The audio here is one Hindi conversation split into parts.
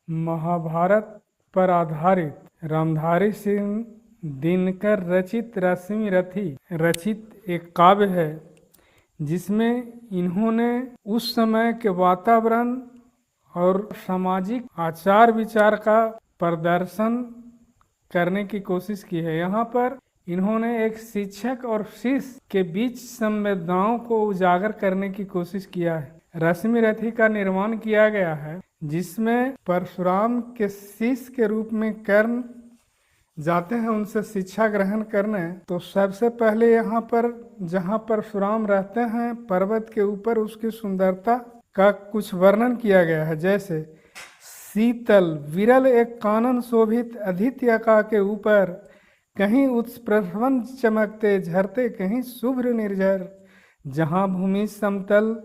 महाभारत पर आधारित रामधारी सिंह दिनकर रचित रश्मि रथी रचित एक काव्य है, जिसमें इन्होंने उस समय के वातावरण और सामाजिक आचार विचार का प्रदर्शन करने की कोशिश की है। यहाँ पर इन्होंने एक शिक्षक और शिष्य के बीच संवेदनाओं को उजागर करने की कोशिश किया है। रश्मि रथी का निर्माण किया गया है, जिसमें परशुराम के शिष्य के रूप में कर्ण जाते हैं उनसे शिक्षा ग्रहण करने। तो सबसे पहले यहाँ पर जहाँ परशुराम रहते हैं पर्वत के ऊपर, उसकी सुंदरता का कुछ वर्णन किया गया है। जैसे शीतल विरल एक कानन शोभित अदित्यका के ऊपर, कहीं उत्प्रस्वन चमकते झरते, कहीं शुभ्र निर्झर। जहाँ भूमि समतल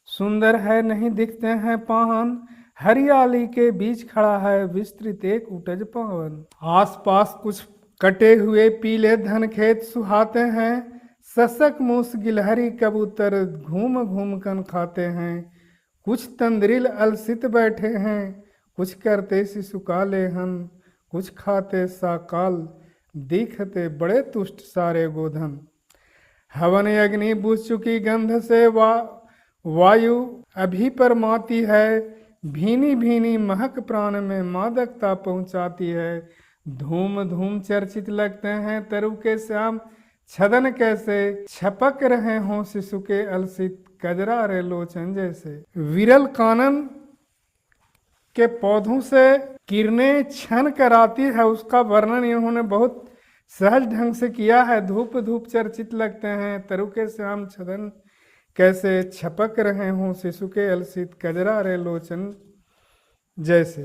सुंदर है, नहीं दिखते हैं पाहन, हरियाली के बीच खड़ा है विस्तृत एक उटज पवन। आसपास कुछ कटे हुए पीले धन खेत सुहाते हैं, सशक मूस गिलहरी कबूतर घूम घूम कर खाते हैं। कुछ तंद्रिल अलसित बैठे हैं, कुछ करते शिशुकाले हन, कुछ खाते साकाल, दिखते बड़े तुष्ट सारे गोधन। हवन अग्नि बुझ चुकी गंध से वायु अभी पर माती है, भीनी भीनी महक प्राण में मादकता पहुंचाती है। धूम धूम चर्चित लगते हैं तरु के श्याम, छदन कैसे छपक रहे हों शिशु के अलसित कजरा रे लोचन जैसे। विरल कानन के पौधों से किरणें छन कर आती है, उसका वर्णन इन्होंने बहुत सहज ढंग से किया है। धूप धूप चर्चित लगते हैं तरु के श्याम, छदन कैसे छपक रहे हों शिशु के अलसित कजरा रे लोचन जैसे।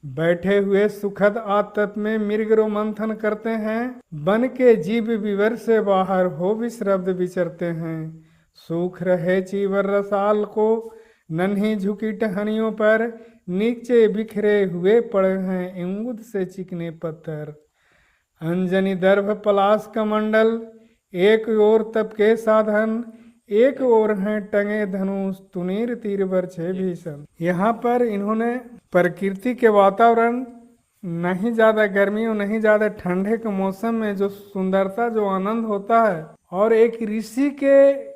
बैठे हुए सुखद आतप में मृग रोमंथन करते हैं, बन के जीव विवर से बाहर हो विश्रब्द विचरते हैं। सूख रहे चीवर रसाल को नन्ही झुकी टहनियों पर, नीचे बिखरे हुए पड़े हैं इंगुद से चिकने पत्थर। अंजनी दर्भ पलाश कमंडल, एक ओर तप के साधन, एक ओर हैं टंगे धनुष, तुनीर तीर बरछे भीषण। यहाँ पर इन्होंने प्रकृति के वातावरण, नहीं ज़्यादा गर्मी और नहीं ज़्यादा ठंडे के मौसम में जो सुंदरता, जो आनंद होता है, और एक ऋषि के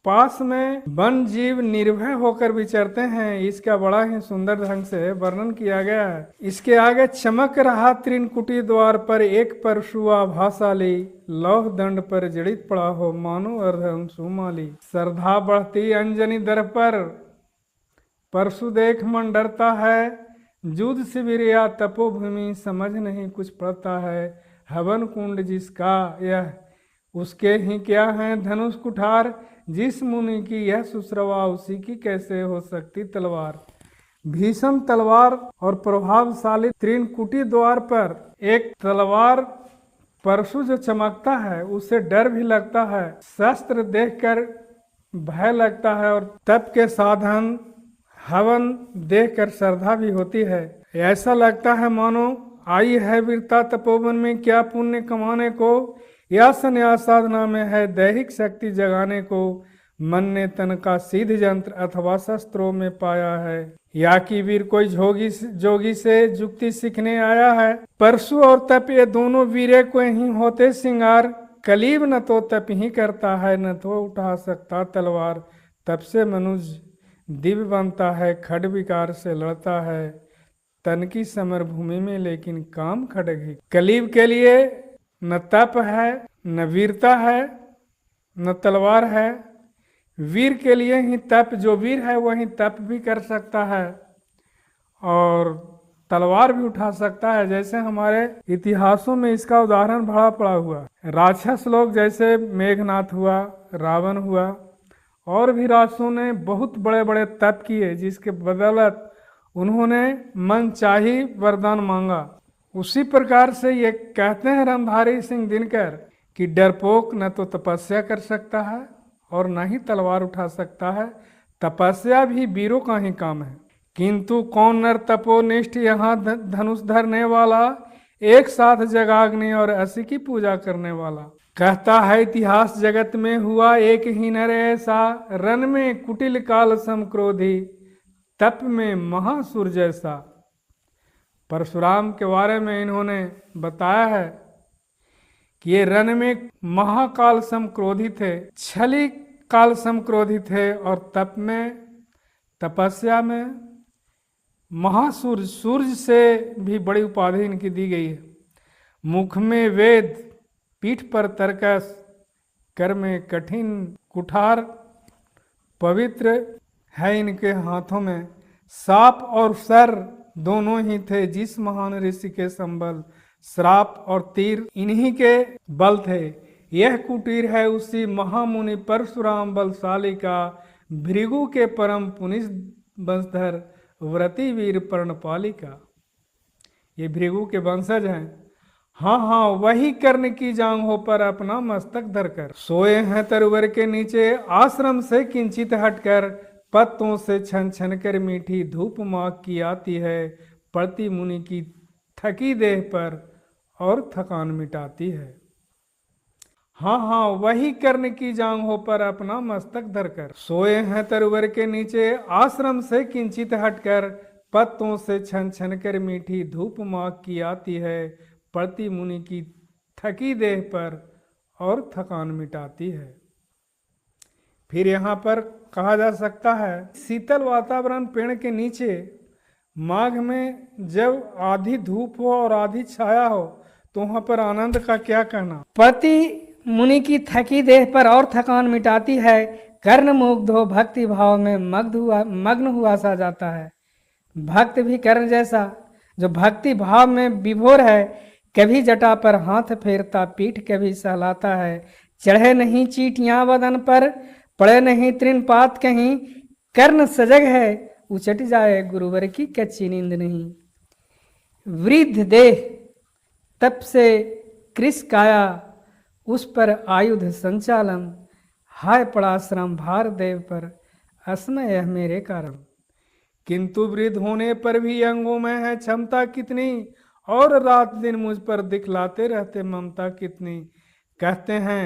पास में वन जीव निर्भय होकर विचरते हैं, इसका बड़ा ही सुंदर ढंग से वर्णन किया गया है। इसके आगे चमक रहा त्रिनकुटी द्वार पर एक परशुआ भासाली, लौह दंड पर जड़ित पड़ा हो मानो अर्धअंशु माली। श्रद्धा बढ़ती अंजनी दर पर, परशु देख मन डरता है, जुद शिविर या तपोभूमि समझ नहीं कुछ पड़ता है। हवन कुंड जिसका यह, उसके ही क्या है धनुष कुठार, जिस मुनि की यह सुश्रवा उसी की कैसे हो सकती तलवार। भीषण तलवार और प्रभावशाली त्रिनकुटी द्वार पर एक तलवार परशु जो चमकता है, उससे डर भी लगता है, शस्त्र देखकर भय लगता है, और तप के साधन हवन देखकर श्रद्धा भी होती है। ऐसा लगता है मानो आई है वीरता तपोवन में, क्या पुण्य कमाने को, या संन्यास साधना में है दैहिक शक्ति जगाने को। मन ने तन का सिद्ध यंत्र अथवा शस्त्रों में पाया है, या कि वीर कोई जोगी से जुक्ति सीखने आया है। परशु और तप ये दोनों वीरे को ही होते सिंगार, कलीब न तो तप ही करता है, न तो उठा सकता तलवार। तप से मनुष्य दिव्य बनता है, खड विकार से लड़ता है तन की समर भूमि में, लेकिन काम खड़ग ही। कलीब के लिए न तप है, न वीरता है, न तलवार है। वीर के लिए ही तप, जो वीर है वही तप भी कर सकता है और तलवार भी उठा सकता है। जैसे हमारे इतिहासों में इसका उदाहरण बड़ा पड़ा हुआ। राक्षस लोग जैसे मेघनाथ हुआ, रावण हुआ, और भी राक्षसों ने बहुत बड़े बड़े तप किए, जिसके बदौलत उन्होंने मनचाही वरदान मांगा। उसी प्रकार से ये कहते हैं रामधारी सिंह दिनकर कि डरपोक न तो तपस्या कर सकता है और न ही तलवार उठा सकता है। तपस्या भी वीरों का ही काम है, किंतु कौन नर तपोनिष्ठ यहाँ धनुष धरने वाला, एक साथ जगाग्नि और असी की पूजा करने वाला। कहता है इतिहास जगत में हुआ एक ही नर ऐसा, रन में कुटिल काल सम क्रोधी, तप में महासुर जैसा। परशुराम के बारे में इन्होंने बताया है कि ये रण में महाकाल सम क्रोधी थे, छली काल सम क्रोधी थे, और तप में, तपस्या में महासूर्य, सूर्य से भी बड़ी उपाधि इनकी दी गई है। मुख में वेद, पीठ पर तर्कस, कर में कठिन कुठार, पवित्र है इनके हाथों में साप और सर दोनों ही थे। जिस महान ऋषि के संबल श्राप और तीर इन्हीं के बल थे। यह कुटीर है उसी महामुनि परशुराम बलशाली का, भृगु के परम पुनिस वंशधर व्रती वीर पर्णपाली का। ये भृगु के वंशज हैं। हाँ हाँ, वही कर्ण की जांघों पर अपना मस्तक धरकर सोए हैं तरुवर के नीचे, आश्रम से किंचित हटकर पत्तों से छन छन कर मीठी धूप माघ की आती है, पड़ती मुनि की थकी देह पर और थकान मिटाती है। हाँ हाँ, वही कर्ण की जांघों पर अपना मस्तक धरकर सोए हैं तरुवर के नीचे, आश्रम से किंचित हटकर पत्तों से छन छन कर मीठी धूप माघ की आती है, पड़ती मुनि की थकी देह पर और थकान मिटाती है। फिर यहाँ पर कहा जा सकता है, शीतल वातावरण पेड़ के नीचे माघ में जब आधी धूप हो और आधी छाया हो तो वहाँ पर आनंद का क्या कहना। पति मुनि की थकी देह पर और थकान मिटाती है, कर्ण मुग्ध हो भक्ति भाव में मग्न हुआ सा जाता है। भक्त भी कर्ण जैसा जो भक्ति भाव में विभोर है, कभी जटा पर हाथ फेरता, पीठ कभी सहलाता है। चढ़े नहीं चीटियां बदन पर, पड़े नहीं तृणपात कहीं, कर्ण सजग है उचट जाए गुरुवर की कच्ची नींद नहीं। वृद्ध देह तप से कृष काया, उस पर आयुध संचालन, हाय पड़ा श्रम भार देव पर, असमय यह मेरे कारण। किंतु वृद्ध होने पर भी अंगों में है क्षमता कितनी, और रात दिन मुझ पर दिखलाते रहते ममता कितनी। कहते हैं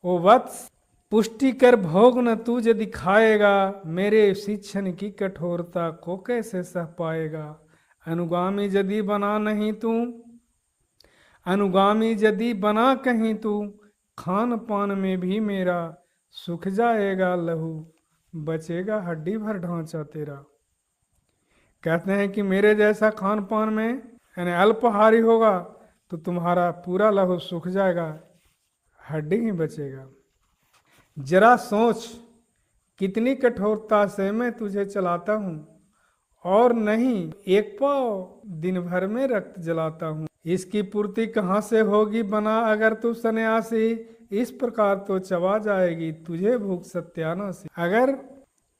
ओ वत्स, पुष्टि कर भोग न तुझे दिखाएगा, मेरे शिक्षण की कठोरता को कैसे सह पाएगा। अनुगामी यदि बना नहीं तू, अनुगामी यदि बना कहीं तू, खान पान में भी मेरा सुख जाएगा लहू, बचेगा हड्डी भर ढांचा तेरा। कहते हैं कि मेरे जैसा खान पान में यानी अल्पहारी होगा तो तुम्हारा पूरा लहू सूख जाएगा, हड्डी ही बचेगा। जरा सोच कितनी कठोरता से मैं तुझे चलाता हूँ, और नहीं एक पाव दिन भर में रक्त जलाता हूँ। इसकी पूर्ति कहाँ से होगी बना अगर तू सन्यासी, इस प्रकार तो चबा जाएगी तुझे भूख सत्यानाशी। अगर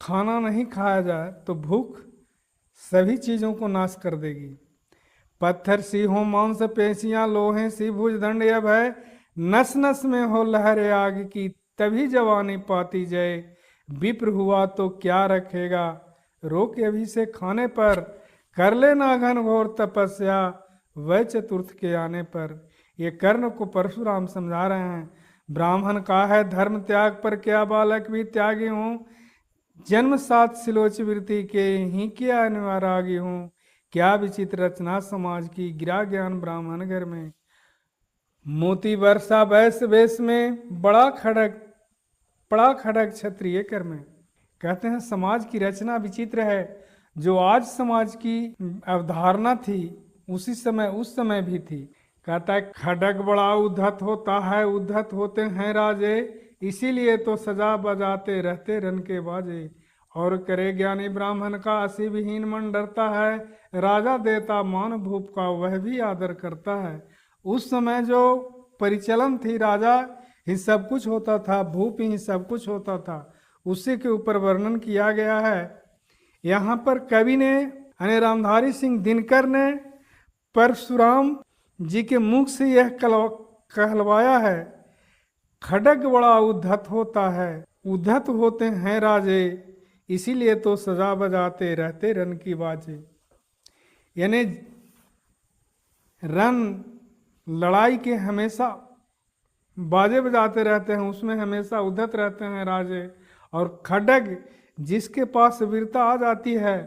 खाना नहीं खाया जाए तो भूख सभी चीज़ों को नाश कर देगी। पत्थर सी हो मांस पेशियां, लोहे सी भुजदंड अब है, नस नस में हो लहर आग की, तभी जवानी पाती जाए। विप्र हुआ तो क्या रखेगा, रोके अभी से खाने पर, कर लेना घन घोर तपस्या, वह चतुर्थ के आने पर। ये कर्ण को परशुराम समझा रहे हैं। ब्राह्मण का है धर्म त्याग पर, क्या बालक भी त्यागी हूँ, जन्म सात सिलोच वृत्ति के ही क्या अनुरागी हूँ। क्या विचित्र रचना समाज की, गिरा ज्ञान ब्राह्मण घर में। मोती वर्षा वैश्य वेश में, बड़ा खड़ग क्षत्रिय कर में। कहते हैं समाज की रचना विचित्र है। जो आज समाज की अवधारणा थी उसी समय उस समय भी थी। कहता है खड़ग बड़ा उद्धत होता है, उद्धत होते हैं राजे, इसीलिए तो सजा बजाते रहते रन के बाजे। और करे ज्ञानी ब्राह्मण का असी विहीन मन डरता है, राजा देता मान भूप का वह भी आदर करता है। उस समय जो परिचलन थी, राजा ही सब कुछ होता था, भूप ही सब कुछ होता था, उसी के ऊपर वर्णन किया गया है। यहाँ पर कवि ने यानी रामधारी सिंह दिनकर ने परशुराम जी के मुख से यह कहलवाया है, खड़ग बड़ा उद्धत होता है, उद्धत होते हैं राजे, इसीलिए तो सजा बजाते रहते रन की बाजे। यानी रन लड़ाई के हमेशा बाजे बजाते रहते हैं, उसमें हमेशा उद्धत रहते हैं राजे। और खड़ग जिसके पास वीरता आ जाती है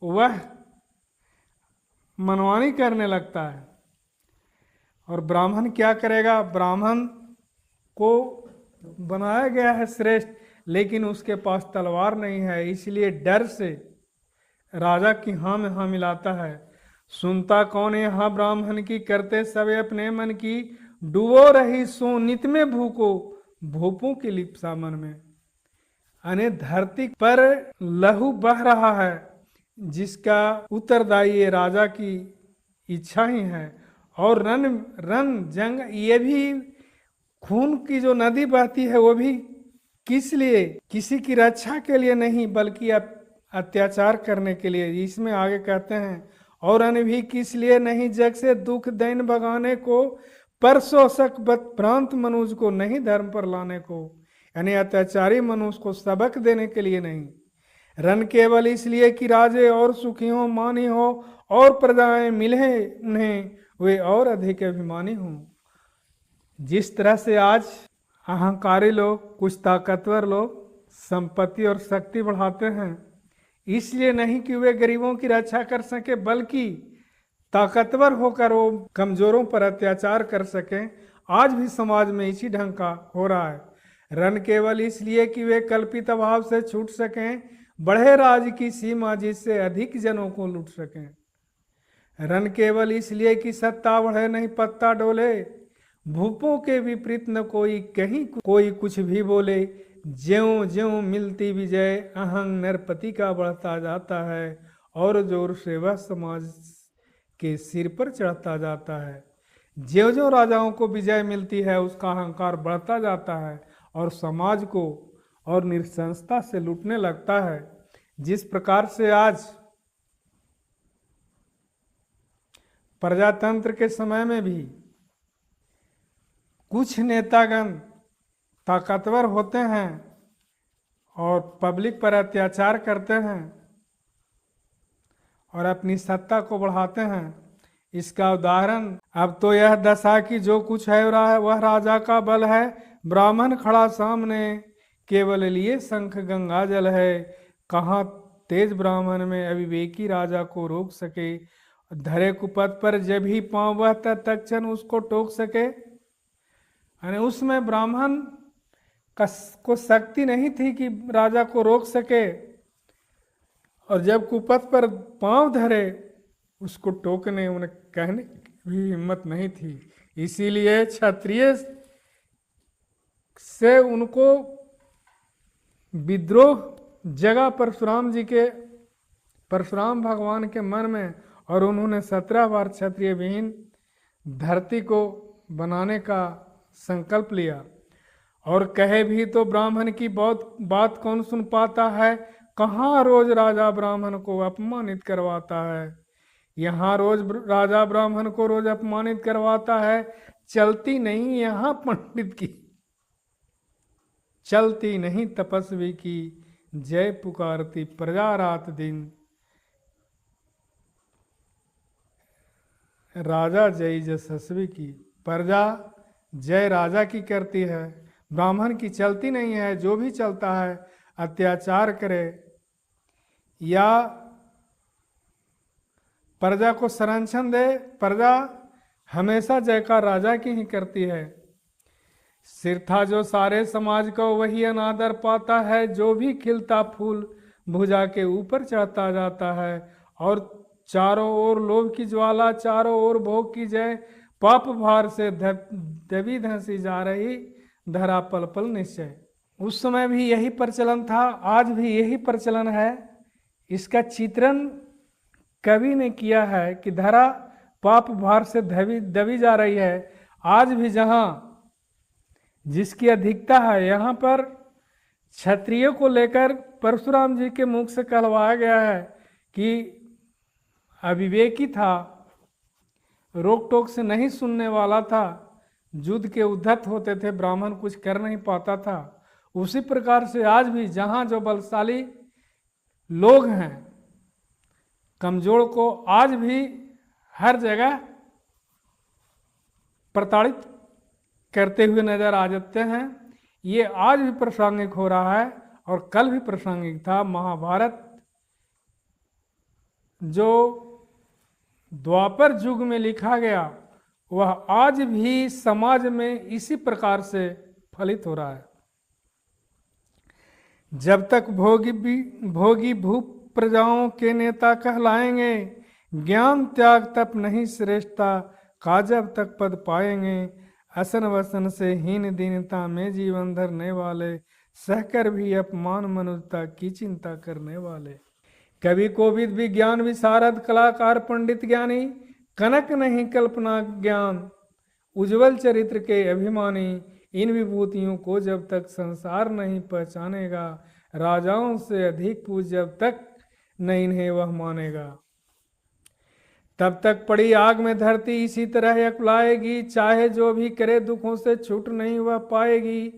वह मनमानी करने लगता है। और ब्राह्मण क्या करेगा? ब्राह्मण को बनाया गया है श्रेष्ठ, लेकिन उसके पास तलवार नहीं है, इसलिए डर से राजा की हाँ में हाँ मिलाता है। सुनता कौन है हाँ ब्राह्मण की, करते सब अपने मन की, डूबो रही सो नित में भूको, भूपों की लिप्सा मन में। अने धरती पर लहू बह रहा है, जिसका उत्तरदायी राजा की इच्छा ही है। और रन जंग, ये भी खून की जो नदी बहती है वो भी किस लिए? किसी की रक्षा के लिए नहीं, बल्कि अत्याचार करने के लिए। इसमें आगे कहते हैं, और अन्य भी किस लिए नहीं, जग से दुख दैन भगाने को, पर शोषक भ्रांत मनुष्य को नहीं धर्म पर लाने को। यानी अत्याचारी मनुष्य को सबक देने के लिए नहीं। रन केवल इसलिए कि राजे और सुखी हो, मानी हो, और प्रजाएं मिले उन्हें, वे और अधिक अभिमानी हों। जिस तरह से आज अहंकारी लोग, कुछ ताकतवर लोग संपत्ति और शक्ति बढ़ाते हैं, इसलिए नहीं कि वे गरीबों की रक्षा कर सके, बल्कि ताकतवर होकर वो कमजोरों पर अत्याचार कर सकें। आज भी समाज में इसी ढंग का हो रहा है। रन केवल इसलिए कि वे कल्पित अभाव से छूट सकें, बढ़े राज की सीमा जिससे अधिक जनों को लूट सकें। रन केवल इसलिए कि सत्ता बढ़े नहीं पत्ता डोले, भूपों के विपरीत न कोई कहीं कोई कुछ भी बोले। ज्यों ज्यों मिलती विजय, अहंग नरपति का बढ़ता जाता है, और जोर से वह समाज के सिर पर चढ़ता जाता है। ज्यों ज्यों राजाओं को विजय मिलती है, उसका अहंकार बढ़ता जाता है और समाज को और निरसंसता से लूटने लगता है। जिस प्रकार से आज प्रजातंत्र के समय में भी कुछ नेतागण ताकतवर होते हैं और पब्लिक पर अत्याचार करते हैं और अपनी सत्ता को बढ़ाते हैं। इसका उदाहरण अब तो यह दशा कि जो कुछ है वह राजा का बल है। ब्राह्मण खड़ा सामने, केवल लिए शंख गंगा जल है। कहाँ तेज ब्राह्मण में अविवेकी राजा को रोक सके, धरे कुपथ पर जब ही पांव वह तत्क्षण उसको टोक सके। यानी उसमें ब्राह्मण को शक्ति नहीं थी कि राजा को रोक सके, और जब कुपथ पर पांव धरे उसको टोकने उन्हें कहने की भी हिम्मत नहीं थी। इसीलिए क्षत्रिय से उनको विद्रोह जगा परशुराम भगवान के मन में, और उन्होंने 17 बार क्षत्रिय विहीन धरती को बनाने का संकल्प लिया। और कहे भी तो ब्राह्मण की बहुत बात कौन सुन पाता है, कहाँ रोज राजा ब्राह्मण को अपमानित करवाता है। यहाँ रोज राजा ब्राह्मण को रोज अपमानित करवाता है। चलती नहीं यहाँ पंडित की, चलती नहीं तपस्वी की, जय पुकारती प्रजा रात दिन। राजा जय यशस्वी की, प्रजा जय राजा की करती है, ब्राह्मण की चलती नहीं है। जो भी चलता है अत्याचार करे या प्रजा को संरक्षण दे, प्रजा हमेशा जयकार राजा की ही करती है। सिर था जो सारे समाज को वही अनादर पाता है, जो भी खिलता फूल भुजा के ऊपर चढ़ता जाता है। और चारों ओर लोभ की ज्वाला, चारों ओर भोग की जय, पाप भार से दबी धंसी जा रही धरा पल पल निश्चय। उस समय भी यही प्रचलन था, आज भी यही प्रचलन है। इसका चित्रण कवि ने किया है कि धरा पाप भार से दबी जा रही है। आज भी जहाँ जिसकी अधिकता है, यहाँ पर क्षत्रियों को लेकर परशुराम जी के मुख से कहलवाया गया है कि अविवेकी था, रोक टोक से नहीं सुनने वाला था, युद्ध के उद्धत होते थे, ब्राह्मण कुछ कर नहीं पाता था। उसी प्रकार से आज भी जहाँ जो बलशाली लोग हैं, कमजोर को आज भी हर जगह प्रताड़ित करते हुए नजर आ जाते हैं। ये आज भी प्रासंगिक हो रहा है और कल भी प्रासंगिक था। महाभारत जो द्वापर युग में लिखा गया वह आज भी समाज में इसी प्रकार से फलित हो रहा है। जब तक भोगी भूप प्रजाओं के नेता कहलाएंगे, ज्ञान त्याग तप नहीं श्रेष्ठता का जब तक पद पाएंगे, असन वसन से हीन दीनता में जीवन धरने वाले, सहकर भी अपमान मनुष्यता की चिंता करने वाले। कवि कोविद विज्ञान विशारद कलाकार पंडित ज्ञानी, कनक नहीं कल्पना ज्ञान, उज्जवल चरित्र के अभिमानी, इन विभूतियों को जब तक संसार नहीं पहचानेगा, राजाओं से अधिक पूज जब तक न इन्हें वह मानेगा। तब तक पड़ी आग में धरती इसी तरह अकुलाएगी, चाहे जो भी करे दुखों से छूट नहीं वह पाएगी।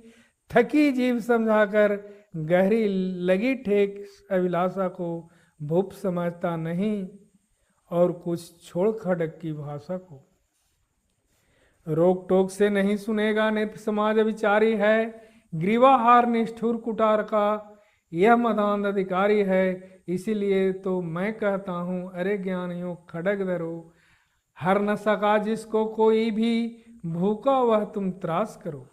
थकी जीव समझाकर गहरी लगी ठेक अभिलाषा को, भूप समझता नहीं और कुछ छोड़ खड़क की भाषा को। रोक टोक से नहीं सुनेगा नित्य समाज विचारी है, ग्रीवाहार निष्ठुर कुटार का यह मदान अधिकारी है। इसीलिए तो मैं कहता हूँ अरे ज्ञानियों खड़ग धरो, हर न सका जिसको कोई भी, भूखा वह तुम त्रास करो।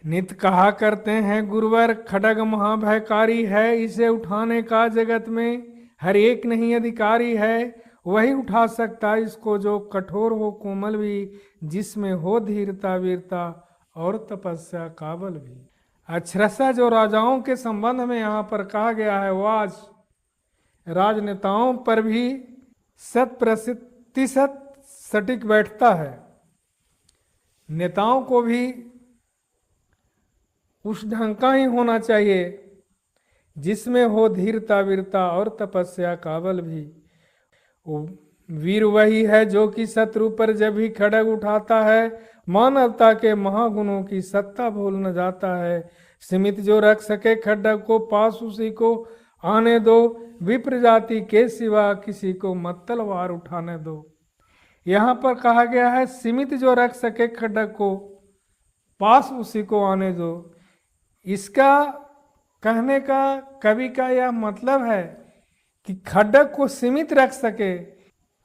नित कहा करते हैं गुरुवर खड़ग महाभयकारी है, इसे उठाने का जगत में हर एक नहीं अधिकारी है। वही उठा सकता इसको जो कठोर हो कोमल भी, जिसमें हो धीरता वीरता और तपस्या काबल भी। अक्षरशः जो राजाओं के संबंध में यहाँ पर कहा गया है वो आज राजनेताओं पर भी 100% सटीक बैठता है। नेताओं को भी उस ढंग का ही होना चाहिए जिसमें हो धीरता वीरता और तपस्या काबल भी। वीर वही है जो कि शत्रु पर जब भी खड़ग उठाता है, मानवता के महागुणों की सत्ता भूल न जाता है। सीमित जो रख सके खड्डक को, पास उसी को आने दो, विप्र जाति के सिवा किसी को मत तलवार उठाने दो। यहाँ पर कहा गया है सीमित जो रख सके खड्डक को, पास उसी को आने दो। इसका कहने का कवि का यह मतलब है कि खड्डक को सीमित रख सके,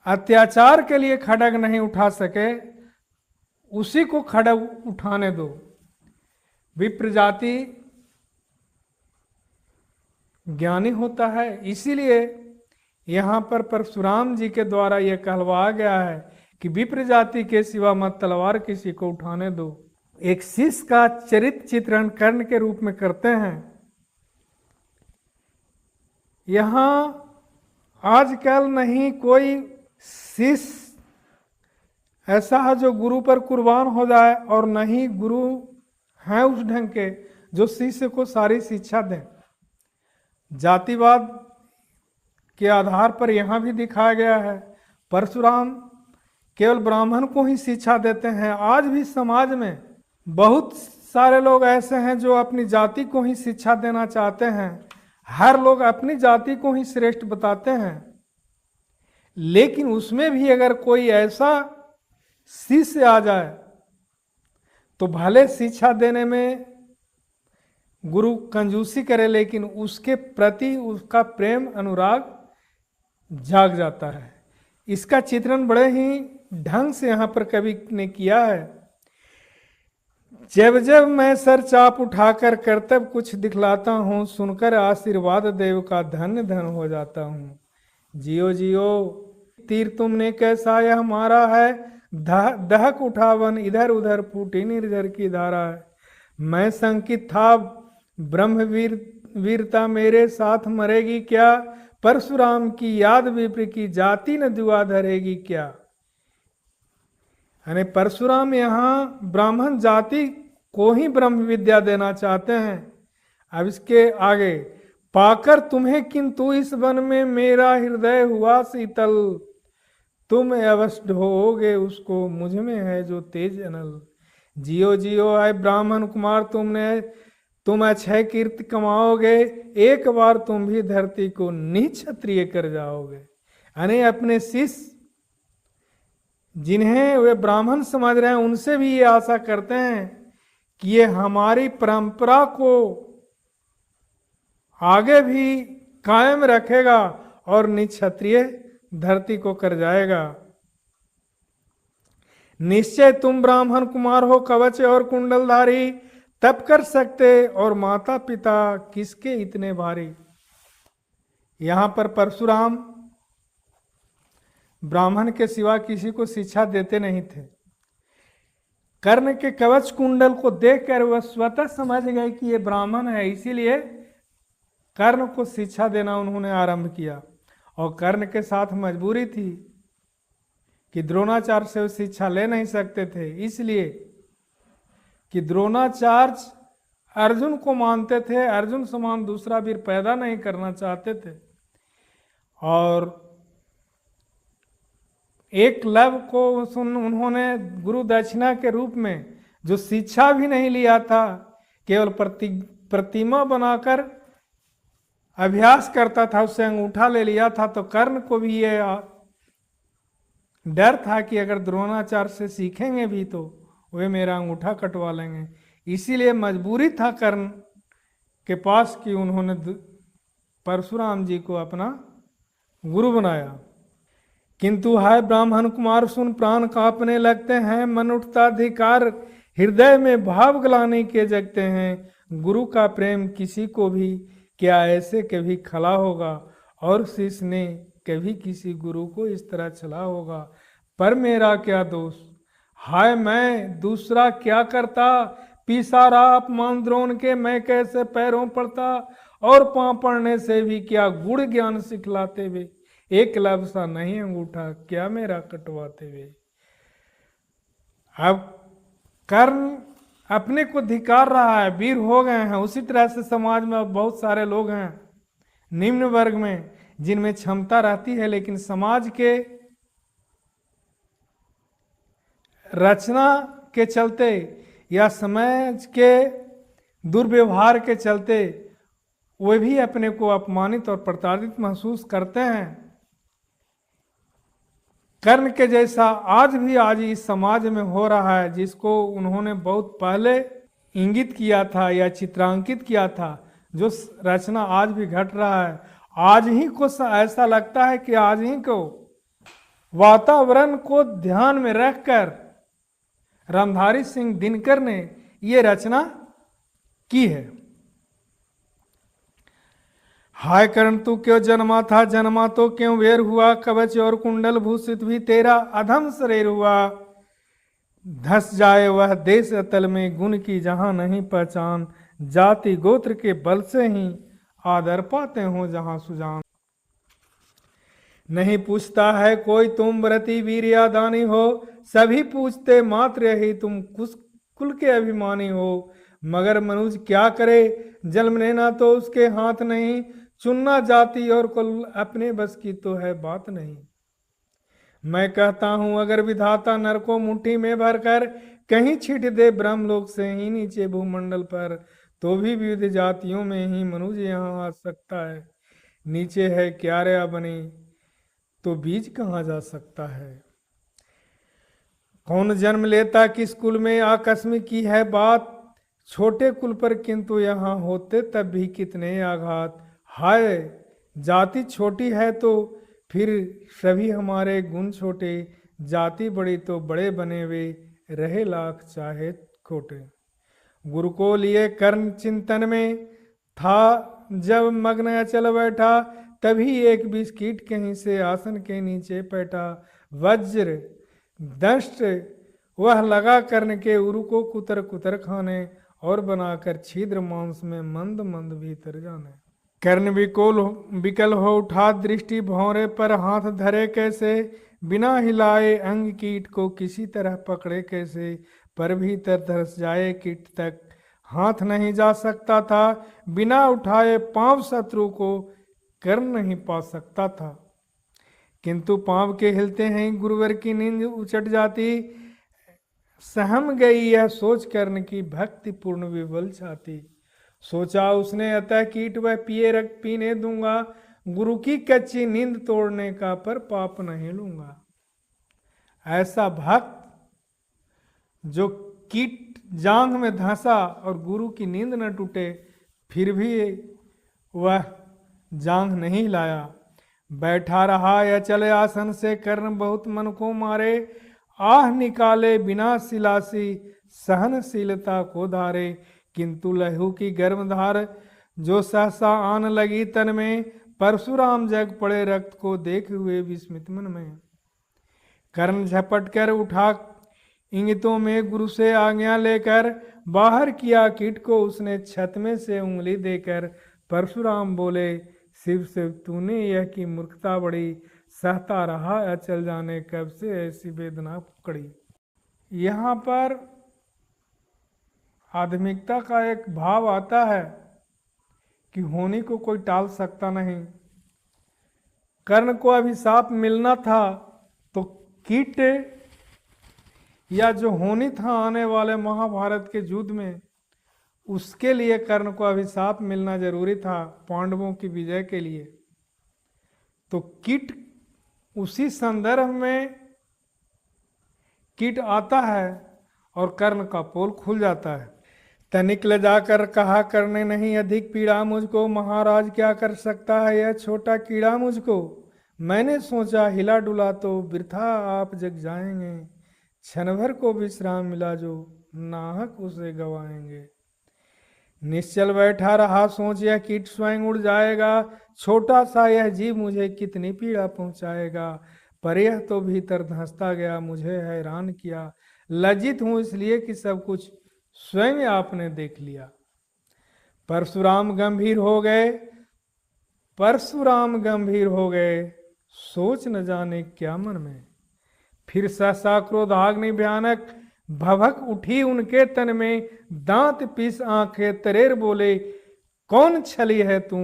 अत्याचार के लिए खड्डक नहीं उठा सके, उसी को खड्डक उठाने दो। विप्र जाति ज्ञानी होता है, इसीलिए यहाँ पर परशुराम जी के द्वारा यह कहलवाया गया है कि विप्र जाति के सिवा मत तलवार किसी को उठाने दो। एक शिष्य का चरित्र चित्रण कर्ण के रूप में करते हैं। यहाँ आजकल नहीं कोई शिष्य ऐसा है जो गुरु पर कुर्बान हो जाए, और नहीं गुरु हैं उस ढंग के जो शिष्य को सारी शिक्षा दें। जातिवाद के आधार पर यहाँ भी दिखाया गया है परशुराम केवल ब्राह्मण को ही शिक्षा देते हैं। आज भी समाज में बहुत सारे लोग ऐसे हैं जो अपनी जाति को ही शिक्षा देना चाहते हैं। हर लोग अपनी जाति को ही श्रेष्ठ बताते हैं, लेकिन उसमें भी अगर कोई ऐसा शिष्य आ जाए तो भले शिक्षा देने में गुरु कंजूसी करे, लेकिन उसके प्रति उसका प्रेम अनुराग जाग जाता है। इसका चित्रण बड़े ही ढंग से यहाँ पर कवि ने किया है। जब जब मैं सर चाप उठाकर कर्तव्य कुछ दिखलाता हूँ, सुनकर आशीर्वाद देव का धन्य धन हो जाता हूँ। जियो जियो तीर तुमने कैसा यह मारा है, दहक उठा वन इधर उधर फूटी निर्झर की धारा है। मैं संकित था ब्रह्म वीरता मेरे साथ मरेगी क्या, परशुराम की याद विप्र की जाति न दुआ धरेगी क्या। यानी परशुराम यहाँ ब्राह्मण जाति को ही ब्रह्म विद्या देना चाहते हैं। अब इसके आगे, पाकर तुम्हें किंतु इस वन में मेरा हृदय हुआ शीतल, तुम अवश्य ढोगे उसको मुझ में है जो तेज अनल। जियो जियो आए ब्राह्मण कुमार, तुम अक्षय कीर्ति कमाओगे, एक बार तुम भी धरती को निक्षत्रिय कर जाओगे। यानी अपने शिष्य जिन्हें वे ब्राह्मण समझ रहे हैं उनसे भी ये आशा करते हैं कि ये हमारी परंपरा को आगे भी कायम रखेगा और निक्षत्रिय धरती को कर जाएगा। निश्चय तुम ब्राह्मण कुमार हो, कवच और कुंडलधारी, तब कर सकते और माता पिता किसके इतने भारी। यहां पर परशुराम ब्राह्मण के सिवा किसी को शिक्षा देते नहीं थे। कर्ण के कवच कुंडल को देखकर वह स्वतः समझ गए कि ये ब्राह्मण है, इसीलिए कर्ण को शिक्षा देना उन्होंने आरंभ किया। और कर्ण के साथ मजबूरी थी कि द्रोणाचार्य से वो शिक्षा ले नहीं सकते थे, इसलिए कि द्रोणाचार्य अर्जुन को मानते थे, अर्जुन समान दूसरा वीर पैदा नहीं करना चाहते थे। और एकलव्य को उन्होंने गुरु दक्षिणा के रूप में जो शिक्षा भी नहीं लिया था, केवल प्रतिमा बनाकर अभ्यास करता था, उससे अंगूठा ले लिया था। तो कर्ण को भी ये डर था कि अगर द्रोणाचार्य से सीखेंगे भी तो वे मेरा अंगूठा कटवा लेंगे, इसीलिए मजबूरी था कर्ण के पास कि उन्होंने परशुराम जी को अपना गुरु बनाया। किंतु हाय ब्राह्मण कुमार सुन, प्राण कांपने लगते हैं, मन उठता धिकार, हृदय में भाव गलाने के जगते हैं। गुरु का प्रेम किसी को भी क्या ऐसे कभी खला होगा, और शिष्य ने कभी किसी गुरु को इस तरह चला होगा। पर मेरा क्या दोष, हाय मैं दूसरा क्या करता, पीसा रहा अपमान द्रोण के, मैं कैसे पैरों पड़ता, और पांव पड़ने से भी क्या गुण ज्ञान सिखलाते वे, एकलव्य सा नहीं अंगूठा क्या मेरा कटवाते वे। अब कर्ण अपने को धिकार रहा है, वीर हो गए हैं। उसी तरह से समाज में बहुत सारे लोग हैं निम्न वर्ग में जिनमें क्षमता रहती है, लेकिन समाज के रचना के चलते या समाज के दुर्व्यवहार के चलते वे भी अपने को अपमानित और प्रताड़ित महसूस करते हैं। कर्ण के जैसा आज इस समाज में हो रहा है, जिसको उन्होंने बहुत पहले इंगित किया था या चित्रांकित किया था, जो रचना आज भी घट रहा है। आज ही को ऐसा लगता है कि आज ही को वातावरण को ध्यान में रखकर रामधारी सिंह दिनकर ने ये रचना की है। हाय कर्ण तू क्यों जन्मा था, जन्मा तो क्यों वेर हुआ, कवच और कुंडल भूषित भी तेरा अधम शरीर हुआ। धस जाए वह देश अतल में, गुण की जहां नहीं पहचान, जाति गोत्र के बल से ही आदर पाते हो जहां सुजान। नहीं पूछता है कोई तुम व्रती वीर या दानी हो, सभी पूछते मात्र ही तुम कुल के अभिमानी हो। मगर मनुष्य क्या करे, जन्म लेना तो उसके हाथ नहीं, चुनना जाति और कुल अपने बस की तो है बात नहीं। मैं कहता हूं अगर विधाता नर को मुट्ठी में भरकर कहीं छिट दे ब्रह्मलोक से ही नीचे भूमंडल पर, तो भी विविध जातियों में ही मनुष्य यहाँ आ सकता है। नीचे है क्यारिया बनी तो बीज कहाँ जा सकता है। कौन जन्म लेता किस कुल में, आकस्मिक की है बात, छोटे कुल पर किंतु यहाँ होते तब भी कितने आघात। हाय जाति छोटी है तो फिर सभी हमारे गुण छोटे, जाति बड़ी तो बड़े बने वे, रहे लाख चाहे खोटे। गुरु को लिए कर्ण चिंतन में था, जब मग्न अचल बैठा, तभी एक बिस्किट कहीं से आसन के नीचे बैठा। वज्र दंष्ट वह लगा कर्ण के उरु को कुतर कुतर खाने, और बनाकर छिद्र मांस में मंद मंद भीतर जाने। कर्ण विकल हो उठा, दृष्टि भौरे पर हाथ धरे कैसे, बिना हिलाए अंग कीट को किसी तरह पकड़े कैसे। पर भीतर धस जाए कीट तक हाथ नहीं जा सकता था, बिना उठाए पांव शत्रु को कर नहीं पा सकता था। किंतु पांव के हिलते हैं गुरुवर की नींद उचट जाती, सहम गई यह सोच कर्ण की भक्ति पूर्ण विवल छाती। सोचा उसने अतः कीट वह पिए रक्त पीने दूंगा, गुरु की कच्ची नींद तोड़ने का पर पाप नहीं लूंगा। ऐसा भक्त जो कीट जांघ में धंसा और गुरु की नींद न टूटे, फिर भी वह जांघ नहीं लाया। बैठा रहा या चले आसन से, कर्ण बहुत मन को मारे। आह निकाले बिना सिलासी, सहनशीलता को धारे। किंतु लहू की गर्मधार जो सहसा आन लगी तन में, परशुराम जग पड़े रक्त को देख हुए विस्मित मन में। कर्ण झपट कर उठा इंगितों में, गुरु से आज्ञा लेकर बाहर किया कीट को उसने छत में से उंगली देकर। परशुराम बोले, शिव शिव तूने यह की मूर्खता बड़ी, सहता रहा अचल जाने कब से ऐसी वेदना पकड़ी। यहाँ पर आध्यात्मिकता का एक भाव आता है कि होनी को कोई टाल सकता नहीं। कर्ण को अभिशाप मिलना था तो कीट या जो होनी था आने वाले महाभारत के युद्ध में, उसके लिए कर्ण को अभिशाप मिलना जरूरी था, पांडवों की विजय के लिए। तो कीट उसी संदर्भ में कीट आता है और कर्ण का पोल खुल जाता है। तनिक ले जाकर कहा, करने नहीं अधिक पीड़ा मुझको, महाराज क्या कर सकता है यह छोटा कीड़ा मुझको। मैंने सोचा हिला डुला तो वृथा आप जग जाएंगे, क्षण भर को विश्राम मिला जो नाहक उसे गवाएंगे। निश्चल बैठा रहा सोच, यह कीट स्वयं उड़ जाएगा, छोटा सा यह जीव मुझे कितनी पीड़ा पहुंचाएगा। पर यह तो भीतर धंसता गया, मुझे हैरान किया। लज्जित हूं इसलिए कि सब कुछ स्वयं आपने देख लिया। परशुराम गंभीर हो गए, परशुराम गंभीर हो गए, सोच न जाने क्या मन में। फिर सहसा क्रोधाग्नि भयानक भभक उठी उनके तन में, दांत पीस आंखें तरेर बोले, कौन छली है तू,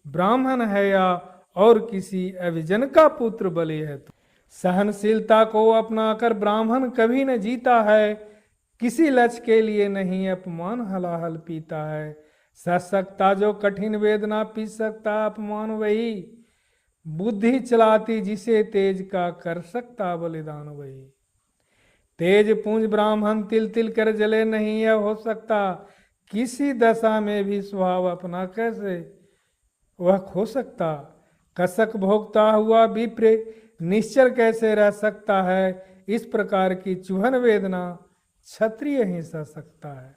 ब्राह्मण है या और किसी अभिजन का पुत्र बलि है तू। सहनशीलता को अपनाकर ब्राह्मण कभी न जीता है, किसी लक्ष्य के लिए नहीं अपमान हलाहल पीता है। सह सकता जो कठिन वेदना, पी सकता अपमान वही, बुद्धि चलाती जिसे तेज का, कर सकता बलिदान वही। तेज पुंज ब्राह्मण तिल तिल कर जले, नहीं यह हो सकता, किसी दशा में भी स्वभाव अपना कैसे वह खो सकता। कसक भोगता हुआ विप्र निश्चल कैसे रह सकता है, इस प्रकार की चुहन वेदना क्षत्रिय ही सह सकता है।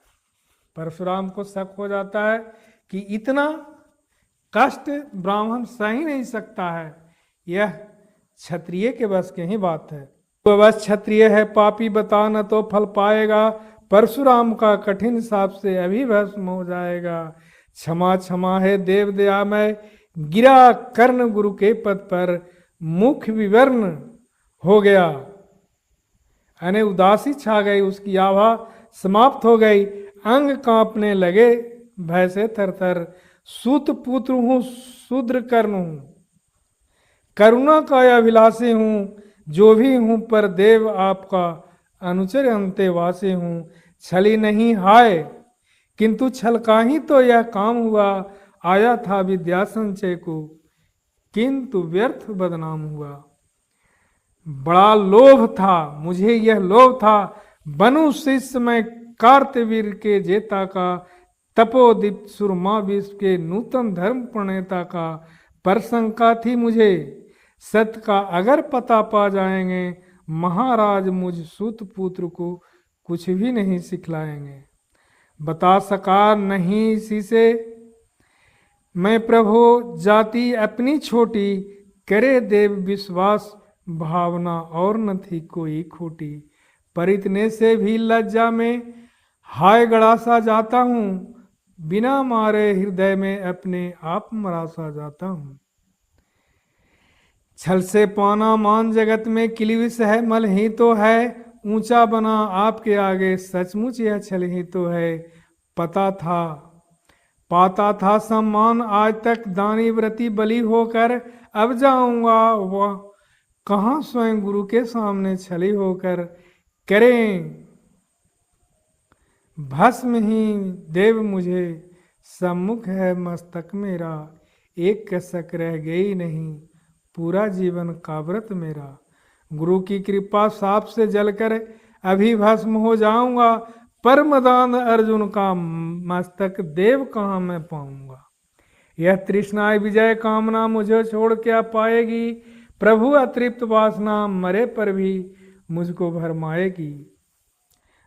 परशुराम को शक हो जाता है कि इतना कष्ट ब्राह्मण सह ही नहीं सकता है, यह क्षत्रिय के बस की ही बात है। तो बस क्षत्रिय है पापी, बता न तो फल पाएगा, परशुराम का कठिन साप से अभी भस्म हो जाएगा। क्षमा क्षमा है देव दया में, गिरा कर्ण गुरु के पद पर, मुख विवर्ण हो गया, यानी उदासी छा गई, उसकी आभा समाप्त हो गई। अंग कांपने लगे भय से थरथर, सूत पुत्र हूं शूद्र कर्ण हूं, करुणा का अभिलाषी हूं, जो भी हूं पर देव आपका अनुचर अंतेवासी हूं। छली नहीं हाय किंतु छल का ही तो यह काम हुआ, आया था विद्या संचय को किंतु व्यर्थ बदनाम हुआ। बड़ा लोभ था मुझे, यह लोभ था, बनूं शिष्य मैं कार्तवीर के जेता का, तपोदीप्त सुरमा विश्व के नूतन धर्म प्रणेता का। पर शंका थी मुझे सत्य का अगर पता पा जाएंगे, महाराज मुझ सूत पुत्र को कुछ भी नहीं सिखलाएंगे। बता सका नहीं इसी से मैं प्रभु जाति अपनी छोटी, करे देव विश्वास भावना और न थी कोई खोटी। पर इतने से भी लज्जा में हाय गड़ासा जाता हूँ, बिना मारे हृदय में अपने आप मरासा जाता हूँ। छल से पाना मान जगत में किलविष है, मल ही तो है, ऊंचा बना आपके आगे सचमुच यह छल ही तो है। पाता था सम्मान आज तक दानी व्रती बलि होकर, अब जाऊंगा वह कहाँ स्वयं गुरु के सामने छली होकर। करें भस्म ही देव मुझे, सम्मुख है मस्तक मेरा, एक कसक रह गई नहीं, पूरा जीवन का व्रत मेरा। गुरु की कृपा साप से जलकर अभी भस्म हो जाऊंगा, परमदान अर्जुन का मस्तक देव कहाँ मैं पाऊंगा। यह तृष्णाय विजय कामना मुझे छोड़ क्या पाएगी। प्रभु अतृप्त वासना मरे पर भी मुझको भरमाएगी।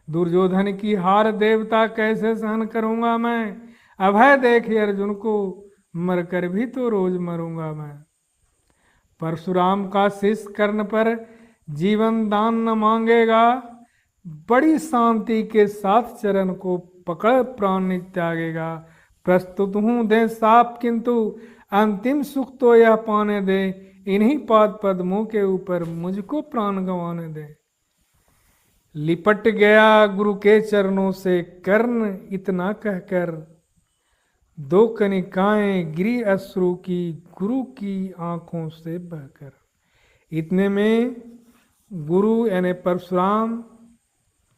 दुर्योधन की हार देवता कैसे सहन करूंगा मैं। अभय देखे अर्जुन को मरकर भी तो रोज मरूंगा मैं। परशुराम का शिष्य कर्ण पर जीवन दान न मांगेगा। बड़ी शांति के साथ चरण को पकड़ प्राण त्यागेगा। प्रस्तुत हूं दे साप किंतु अंतिम सुख तो यह पाने दे। इन्हीं पाद पद्मों के ऊपर मुझको प्राण गंवाने दे। लिपट गया गुरु के चरणों से कर्ण इतना कहकर। दो कनिकाएं गिरी अश्रु की गुरु की आंखों से बहकर। इतने में गुरु यानी परशुराम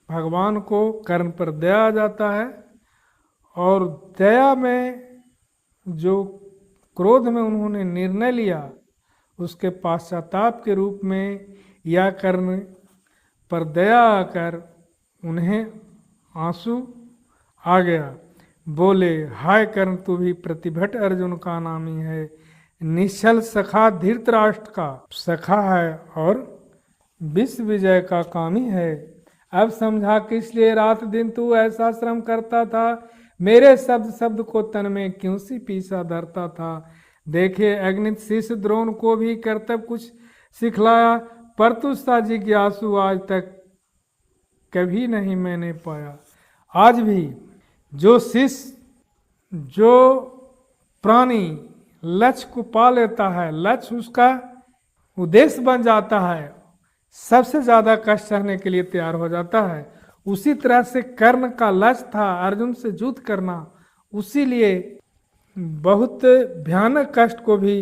भगवान को कर्ण पर दया आ जाता है और दया में जो क्रोध में उन्होंने निर्णय लिया उसके पश्चाताप के रूप में या कर्ण पर दया आकर उन्हें आंसू आ गया। बोले हाय कर्ण तू भी प्रतिभट अर्जुन का नामी है। निश्चल सखा धृतराष्ट्र का सखा है और विश्व विजय का कामी है। अब समझा किस लिए रात दिन तू ऐसा श्रम करता था। मेरे शब्द शब्द को तन में क्यों सी पीसा धरता था। देखे अग्नित शिष्य द्रोण को भी कर्तव्य कुछ सिखलाया। पर तुझसा जिज्ञासु आज तक कभी नहीं मैंने पाया। आज भी जो शिष्य जो प्राणी लक्ष्य को पा लेता है, लक्ष्य उसका उद्देश्य बन जाता है, सबसे ज्यादा कष्ट सहने के लिए तैयार हो जाता है। उसी तरह से कर्ण का लक्ष्य था अर्जुन से युद्ध करना। उसी लिए बहुत भयानक कष्ट को भी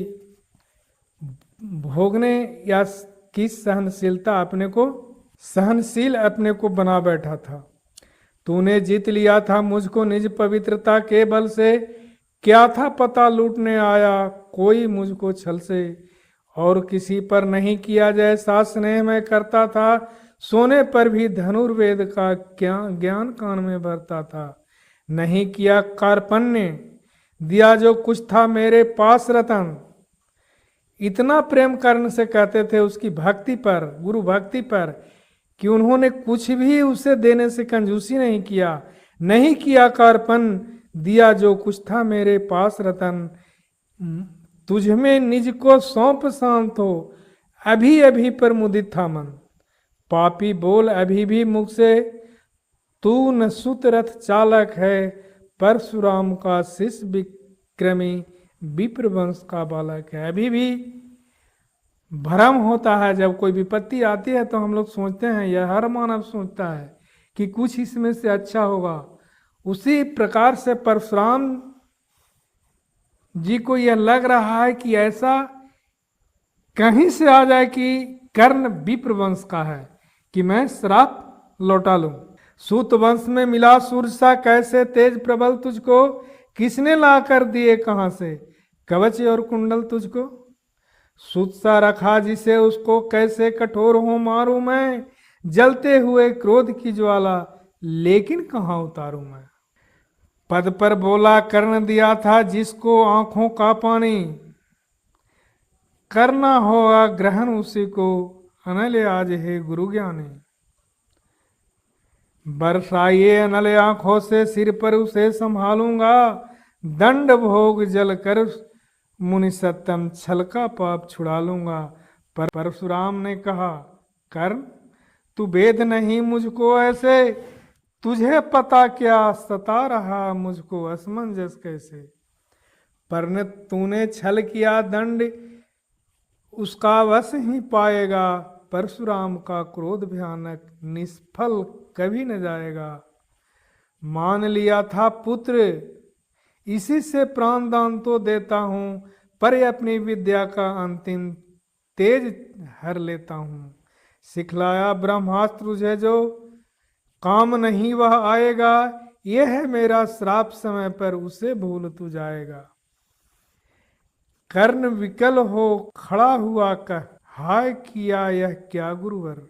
भोगने या की सहनशीलता अपने को सहनशील अपने को बना बैठा था। तूने जीत लिया था मुझको निज पवित्रता के बल से। क्या था पता लूटने आया कोई मुझको छल से। और किसी पर नहीं किया जैसा स्नेह मैं करता था। सोने पर भी धनुर्वेद का ज्ञान कान में भरता था। नहीं किया कार्पण्य दिया जो कुछ था मेरे पास रतन। इतना प्रेम कर्ण से कहते थे उसकी भक्ति पर, गुरु भक्ति पर, कि उन्होंने कुछ भी उसे देने से कंजूसी नहीं किया। नहीं किया कार्पण दिया जो कुछ था मेरे पास रतन। तुझ में निज को सौंप शांत हो अभी अभी पर मुदित था मन। पापी बोल अभी भी मुख से तू न सुत रथ चालक है। परशुराम का शिष्य विक्रमी विप्र वंश का बालक है। अभी भी भ्रम होता है, जब कोई विपत्ति आती है तो हम लोग सोचते हैं, यह हर मानव सोचता है कि कुछ इसमें से अच्छा होगा। उसी प्रकार से परशुराम जी को यह लग रहा है कि ऐसा कहीं से आ जाए कि कर्ण विप्र वंश का है कि मैं श्राप लौटा लूं। सूत वंश में मिला सूर्य सा कैसे तेज प्रबल तुझको। किसने ला कर दिए कहां से कवच और कुंडल तुझको। सूत सा रखा जिसे उसको कैसे कठोर हो मारूं मैं। जलते हुए क्रोध की ज्वाला लेकिन कहां उतारूं मैं। पद पर बोला कर्ण दिया था जिसको आंखों का पानी। करना होगा ग्रहण उसी को अनल आज है गुरु ज्ञानी। बरसाइए अनल आंखों से सिर पर उसे संभालूंगा। दंड भोग जल कर मुनि सत्तम छल का पाप छुड़ा लूंगा। पर परशुराम ने कहा कर्ण तू वेद नहीं मुझको ऐसे। तुझे पता क्या सता रहा मुझको असमंजस कैसे। पर तूने छल किया दंड उसका वश ही पाएगा। परशुराम का क्रोध भयानक निष्फल कभी न जाएगा। मान लिया था पुत्र इसी से प्राण दान तो देता हूं। पर अपनी विद्या का अंतिम तेज हर लेता हूं। सिखलाया ब्रह्मास्त्र तुझे जो काम नहीं वह आएगा। यह है मेरा श्राप समय पर उसे भूल तू जाएगा। कर्ण विकल हो खड़ा हुआ कह हाय किया यह क्या गुरुवर।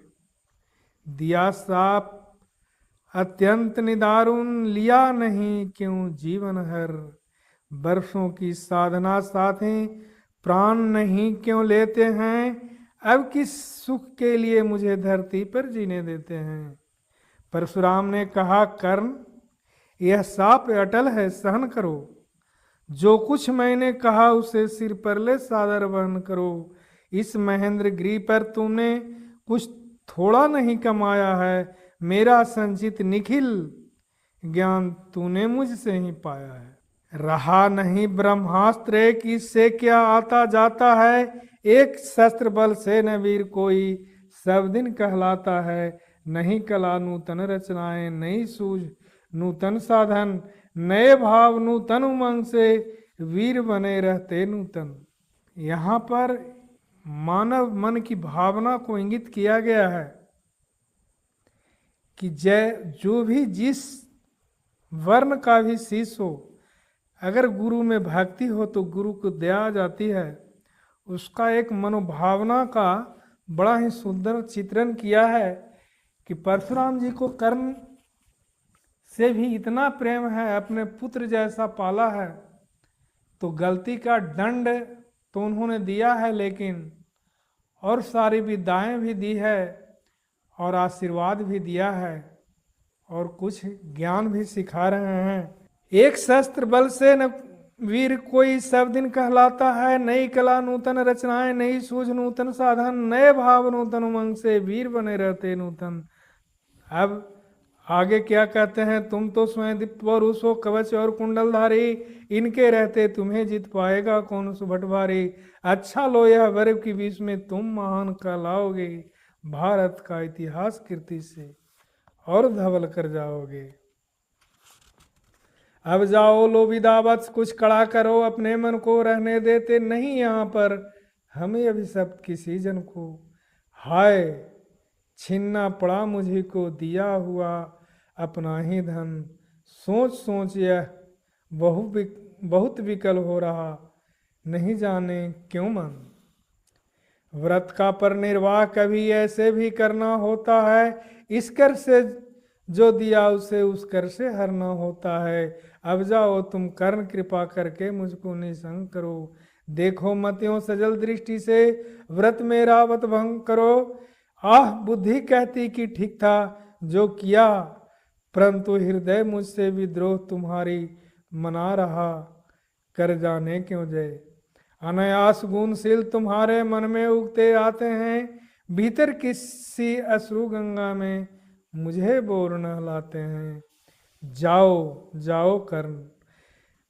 दिया श्राप अत्यंत निदारुण लिया नहीं क्यों जीवन हर। वर्षों की साधना साथी प्राण नहीं क्यों लेते हैं, अब किस सुख के लिए मुझे धरती पर जीने देते हैं। परशुराम ने कहा, कर्ण यह साप अटल है, सहन करो। जो कुछ मैंने कहा उसे सिर पर ले सादर वहन करो। इस महेंद्र गिरी पर तुमने कुछ थोड़ा नहीं कमाया है, मेरा संचित निखिल ज्ञान तूने मुझसे ही पाया है। रहा नहीं ब्रह्मास्त्र एक, इससे क्या आता जाता है। एक शस्त्र बल से न वीर कोई सब दिन कहलाता है। नहीं कला नूतन रचनाएं, नई सूझ नूतन साधन, नए भाव नूतन उमंग से वीर बने रहते नूतन। यहाँ पर मानव मन की भावना को इंगित किया गया है कि जो भी जिस वर्ण का भी शिष्य हो, अगर गुरु में भक्ति हो तो गुरु को दया आ जाती है। उसका एक मनोभावना का बड़ा ही सुंदर चित्रण किया है कि परशुराम जी को कर्ण से भी इतना प्रेम है, अपने पुत्र जैसा पाला है, तो गलती का दंड तो उन्होंने दिया है, लेकिन और सारी विद्याएं भी दी है और आशीर्वाद भी दिया है और कुछ ज्ञान भी सिखा रहे हैं। एक शस्त्र बल से न वीर कोई सब दिन कहलाता है। नई कला नूतन रचनाएं, नई सूझ नूतन साधन, नए भाव नूतन उमंग से वीर बने रहते नूतन। अब आगे क्या कहते हैं, तुम तो स्वयं दीप्त पुरुष हो, कवच और कुंडलधारी, इनके रहते तुम्हें जीत पाएगा कौन सुभट भारी। अच्छा लो यह वर्ग की बीच में तुम महान कहलाओगे, भारत का इतिहास कीर्ति से और धवल कर जाओगे। अब जाओ लो विदा वत्स, कुछ कड़ा करो, अपने मन को रहने देते नहीं यहाँ पर हमें अभिशप्त किसी जन को। हाय छीनना पड़ा मुझे को दिया हुआ अपना ही धन, सोच सोच यह बहुत विकल हो रहा, नहीं जाने क्यों मन। व्रत का पर निर्वाह कभी ऐसे भी करना होता है, इस कर से जो दिया उसे उस कर से हरना होता है। अब जाओ तुम कर्ण कृपा करके मुझको निसंग करो, देखो मतियों सजल दृष्टि से व्रत मेरा वत भंग करो। आह बुद्धि कहती कि ठीक था जो किया, परंतु हृदय मुझसे विद्रोह तुम्हारी मना रहा, कर जाने क्यों जय। अनायास गुणशील तुम्हारे मन में उगते आते हैं, भीतर किसी अश्रु गंगा में मुझे बोर नहलाते हैं। जाओ जाओ कर्ण,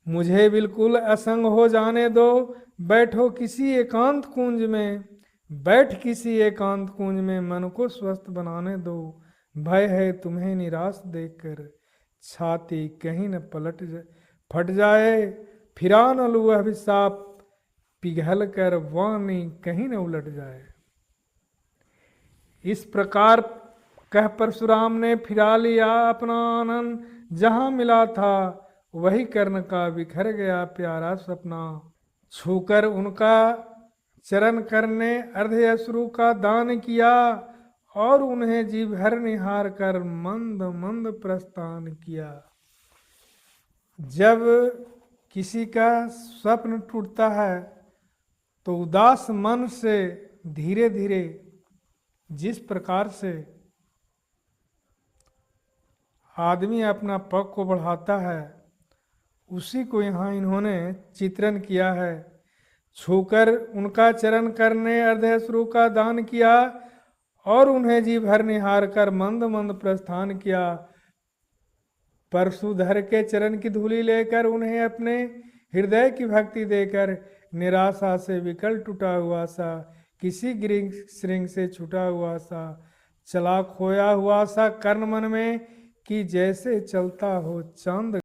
मुझे बिल्कुल असंग हो जाने दो, बैठो किसी एकांत कुंज में, बैठ किसी एकांत कुंज में मन को स्वस्थ बनाने दो। भय है तुम्हें निराश देखकर, छाती कहीं न फट जाए, फिरा न लू अभिशाप पिघल कर वाणी कहीं न उलट जाए। इस प्रकार कह परशुराम ने फिरा लिया अपना आनंद, जहां मिला था वही कर्ण का बिखर गया प्यारा सपना। छूकर उनका चरण करने अर्ध अश्रु का दान किया, और उन्हें जी भर निहार कर मंद मंद प्रस्थान किया। जब किसी का स्वप्न टूटता है तो उदास मन से धीरे धीरे जिस प्रकार से आदमी अपना पग को बढ़ाता है, उसी को यहाँ इन्होंने चित्रण किया है। छूकर उनका चरण करने अर्धश्रु का दान किया, और उन्हें जी भर निहार कर मंद मंद प्रस्थान किया। परशुधर के चरण की धूली लेकर उन्हें अपने हृदय की भक्ति देकर निराशा से विकल टूटा हुआ सा, किसी गिरी श्रृंग से छूटा हुआ सा, चला खोया हुआ सा कर्ण मन में कि जैसे चलता हो चांद